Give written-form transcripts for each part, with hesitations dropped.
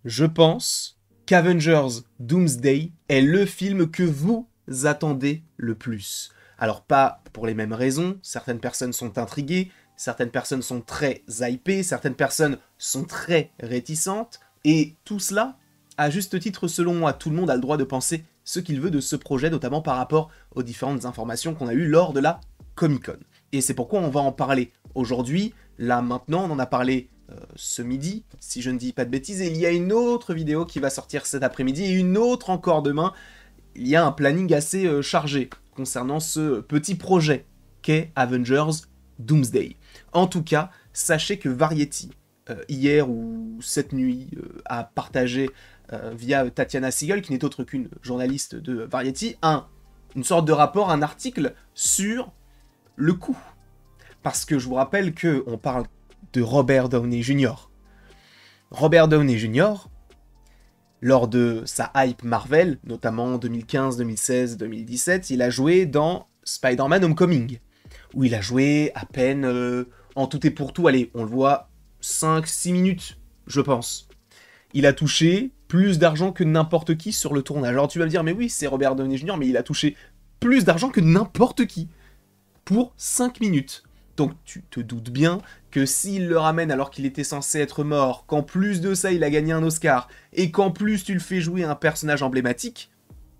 Je pense qu'Avengers Doomsday est le film que vous attendez le plus. Alors pas pour les mêmes raisons, certaines personnes sont intriguées, certaines personnes sont très hypées, certaines personnes sont très réticentes, et tout cela, à juste titre selon moi, tout le monde a le droit de penser ce qu'il veut de ce projet, notamment par rapport aux différentes informations qu'on a eues lors de la Comic-Con. Et c'est pourquoi on va en parler aujourd'hui, là maintenant, on en a parlé ce midi, si je ne dis pas de bêtises, et il y a une autre vidéo qui va sortir cet après-midi, et une autre encore demain. Il y a un planning assez chargé concernant ce petit projet qu'est Avengers Doomsday. En tout cas, sachez que Variety, hier ou cette nuit, a partagé via Tatiana Siegel, qui n'est autre qu'une journaliste de Variety, une sorte de rapport, un article sur le coût. Parce que je vous rappelle qu'on parle de Robert Downey Jr. Robert Downey Jr., lors de sa hype Marvel, notamment en 2015, 2016, 2017, il a joué dans Spider-Man Homecoming, où il a joué à peine en tout et pour tout, allez, on le voit 5-6 minutes, je pense. Il a touché plus d'argent que n'importe qui sur le tournage. Alors tu vas me dire, mais oui, c'est Robert Downey Jr., mais il a touché plus d'argent que n'importe qui pour 5 minutes. Donc tu te doutes bien que s'il le ramène alors qu'il était censé être mort, qu'en plus de ça il a gagné un Oscar, et qu'en plus tu le fais jouer un personnage emblématique,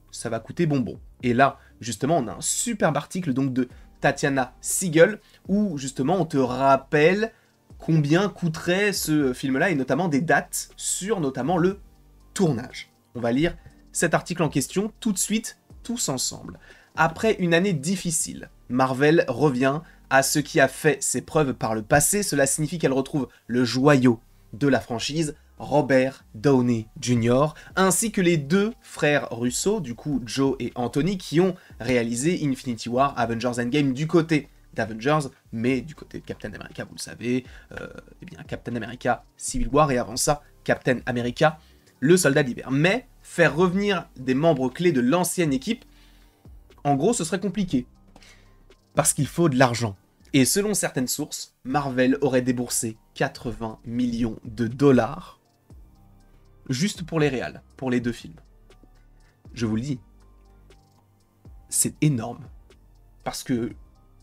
ça va coûter bonbon. Et là, justement, on a un superbe article donc de Tatiana Siegel, où justement on te rappelle combien coûterait ce film-là, et notamment des dates sur notamment le tournage. On va lire cet article en question tout de suite, tous ensemble. Après une année difficile, Marvel revient à ce qui a fait ses preuves par le passé. Cela signifie qu'elle retrouve le joyau de la franchise, Robert Downey Jr., ainsi que les deux frères Russo, du coup Joe et Anthony, qui ont réalisé Infinity War, Avengers Endgame du côté d'Avengers, mais du côté de Captain America, vous le savez, eh bien Captain America Civil War, et avant ça, Captain America, le soldat d'hiver. Mais faire revenir des membres clés de l'ancienne équipe, en gros, ce serait compliqué. Parce qu'il faut de l'argent. Et selon certaines sources, Marvel aurait déboursé 80 millions de dollars juste pour les réals, pour les deux films. Je vous le dis, c'est énorme. Parce que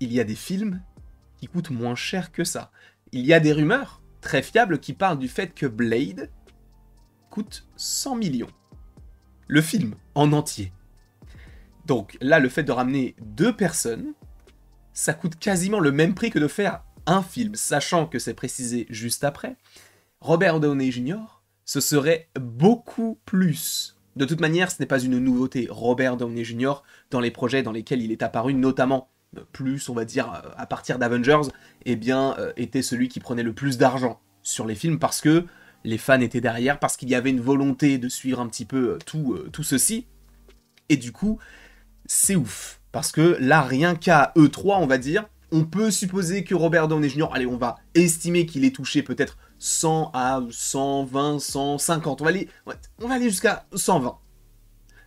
il y a des films qui coûtent moins cher que ça. Il y a des rumeurs très fiables qui parlent du fait que Blade coûte 100 millions. Le film en entier. Donc là, le fait de ramener deux personnes, ça coûte quasiment le même prix que de faire un film, sachant que c'est précisé juste après. Robert Downey Jr., ce serait beaucoup plus. De toute manière, ce n'est pas une nouveauté. Robert Downey Jr., dans les projets dans lesquels il est apparu, notamment plus, on va dire, à partir d'Avengers, eh bien, était celui qui prenait le plus d'argent sur les films, parce que les fans étaient derrière, parce qu'il y avait une volonté de suivre un petit peu tout ceci. Et du coup, c'est ouf. Parce que là, rien qu'à E3, on va dire, on peut supposer que Robert Downey Jr., allez, on va estimer qu'il ait touché peut-être 100 à 120, 150. On va aller jusqu'à 120.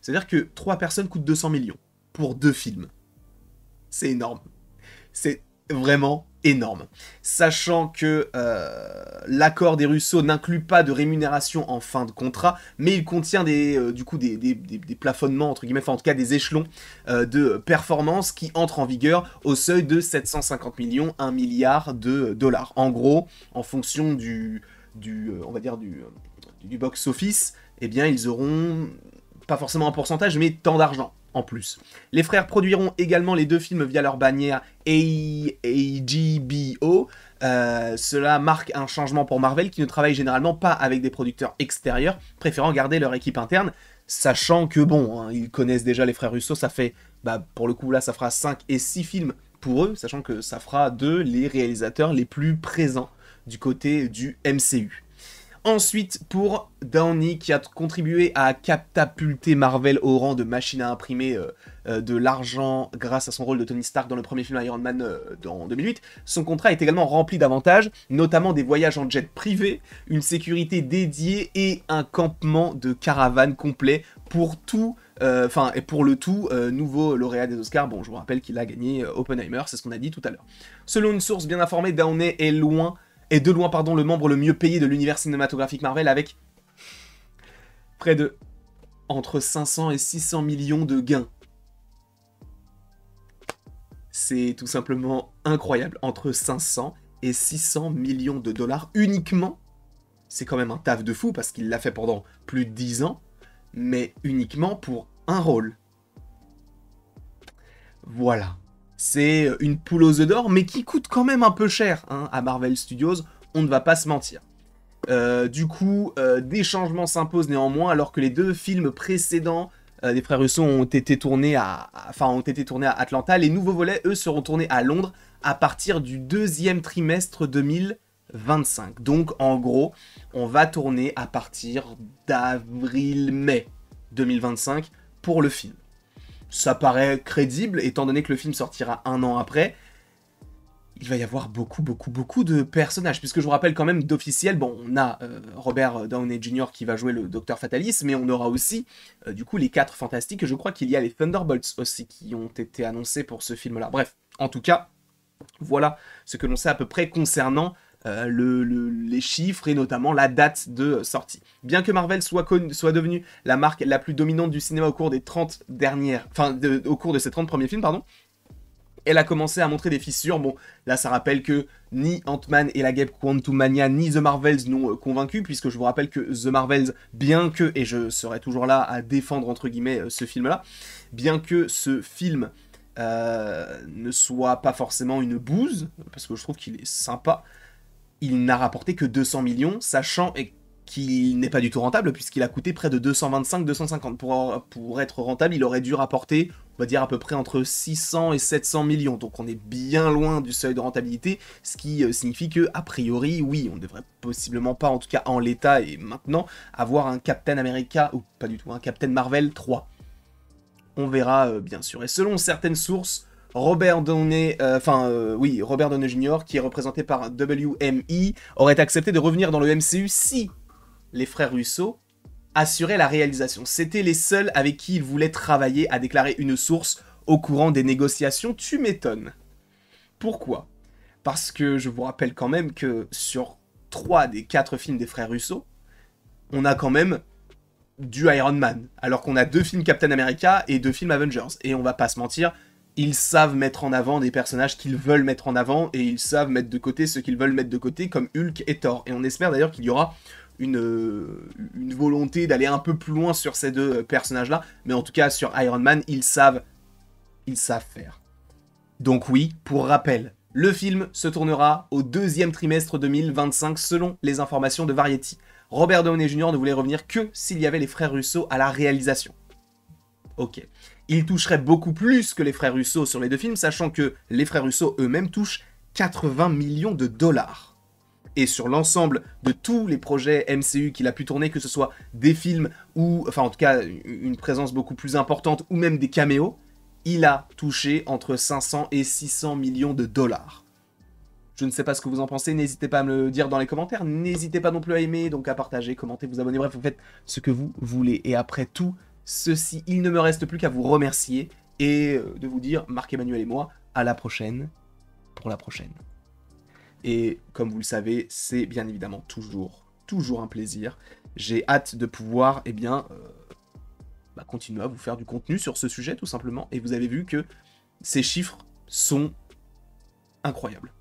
C'est-à-dire que 3 personnes coûtent 200 millions pour 2 films. C'est énorme. C'est vraiment énorme. Sachant que l'accord des Russo n'inclut pas de rémunération en fin de contrat, mais il contient des plafonnements, entre guillemets, enfin en tout cas des échelons de performance qui entrent en vigueur au seuil de 750 millions, 1 milliard de dollars. En gros, en fonction on va dire du box-office, eh bien ils auront pas forcément un pourcentage, mais tant d'argent en plus. Les frères produiront également les deux films via leur bannière HBO. Cela marque un changement pour Marvel, qui ne travaille généralement pas avec des producteurs extérieurs, préférant garder leur équipe interne, sachant que bon, hein, ils connaissent déjà les frères Russo, ça fait, pour le coup là, ça fera 5 et 6 films pour eux, sachant que ça fera d'eux les réalisateurs les plus présents du côté du MCU. Ensuite, pour Downey, qui a contribué à catapulter Marvel au rang de machine à imprimer de l'argent grâce à son rôle de Tony Stark dans le premier film Iron Man en 2008, son contrat est également rempli d'avantages, notamment des voyages en jet privé, une sécurité dédiée et un campement de caravane complet pour tout, et pour le tout, nouveau lauréat des Oscars. Bon, je vous rappelle qu'il a gagné Oppenheimer, c'est ce qu'on a dit tout à l'heure. Selon une source bien informée, Downey est de loin le membre le mieux payé de l'univers cinématographique Marvel, avec Près de entre 500 et 600 millions de gains. C'est tout simplement incroyable. Entre 500 et 600 millions de dollars uniquement. C'est quand même un taf de fou parce qu'il l'a fait pendant plus de 10 ans. Mais uniquement pour un rôle. Voilà. C'est une poule aux œufs d'or, mais qui coûte quand même un peu cher hein, à Marvel Studios. On ne va pas se mentir. Du coup, des changements s'imposent néanmoins, alors que les deux films précédents des frères Russo ont été tournés à Atlanta. Les nouveaux volets, eux, seront tournés à Londres à partir du deuxième trimestre 2025. Donc, en gros, on va tourner à partir d'avril-mai 2025 pour le film. Ça paraît crédible, étant donné que le film sortira un an après. Il va y avoir beaucoup de personnages, puisque je vous rappelle quand même d'officiel, bon, on a Robert Downey Jr. qui va jouer le Docteur Fatalis, mais on aura aussi, du coup, les 4 Fantastiques, et je crois qu'il y a les Thunderbolts aussi qui ont été annoncés pour ce film-là. Bref, en tout cas, voilà ce que l'on sait à peu près concernant les chiffres et notamment la date de sortie. Bien que Marvel soit devenue la marque la plus dominante du cinéma au cours des 30 dernières... Enfin, au cours de ces 30 premiers films, pardon, elle a commencé à montrer des fissures. Bon, là, ça rappelle que ni Ant-Man et la guêpe Quantumania, ni The Marvels n'ont convaincu, puisque je vous rappelle que The Marvels, bien que, et je serai toujours là à défendre, entre guillemets, ce film-là, bien que ce film ne soit pas forcément une bouse, parce que je trouve qu'il est sympa, il n'a rapporté que 200 millions, sachant qu'il n'est pas du tout rentable, puisqu'il a coûté près de 225-250. Pour être rentable, il aurait dû rapporter, on va dire, à peu près entre 600 et 700 millions. Donc on est bien loin du seuil de rentabilité, ce qui signifie que, a priori, oui, on ne devrait possiblement pas, en tout cas en l'état et maintenant, avoir un Captain America, ou pas du tout, un Captain Marvel 3. On verra, bien sûr. Et selon certaines sources, Robert Downey Jr., qui est représenté par WME, aurait accepté de revenir dans le MCU si les frères Russo assuraient la réalisation. C'était les seuls avec qui il voulait travailler, a déclaré une source au courant des négociations. Tu m'étonnes. Pourquoi ? Parce que je vous rappelle quand même que sur 3 des 4 films des frères Russo, on a quand même du Iron Man, alors qu'on a 2 films Captain America et 2 films Avengers. Et on va pas se mentir, ils savent mettre en avant des personnages qu'ils veulent mettre en avant, et ils savent mettre de côté ceux qu'ils veulent mettre de côté, comme Hulk et Thor. Et on espère d'ailleurs qu'il y aura une volonté d'aller un peu plus loin sur ces 2 personnages-là, mais en tout cas sur Iron Man, ils savent faire. Donc oui, pour rappel, le film se tournera au deuxième trimestre 2025 selon les informations de Variety. Robert Downey Jr. ne voulait revenir que s'il y avait les frères Russo à la réalisation. Ok. Il toucherait beaucoup plus que les frères Russo sur les 2 films, sachant que les frères Russo eux-mêmes touchent 80 millions de dollars. Et sur l'ensemble de tous les projets MCU qu'il a pu tourner, que ce soit des films ou, enfin en tout cas, une présence beaucoup plus importante ou même des caméos, il a touché entre 500 et 600 millions de dollars. Je ne sais pas ce que vous en pensez, n'hésitez pas à me le dire dans les commentaires, n'hésitez pas non plus à aimer, donc à partager, commenter, vous abonner, bref, vous faites ce que vous voulez. Et après tout ceci, il ne me reste plus qu'à vous remercier et de vous dire, Marc-Emmanuel et moi, à la prochaine, pour la prochaine. Et comme vous le savez, c'est bien évidemment toujours un plaisir. J'ai hâte de pouvoir, continuer à vous faire du contenu sur ce sujet, tout simplement. Et vous avez vu que ces chiffres sont incroyables.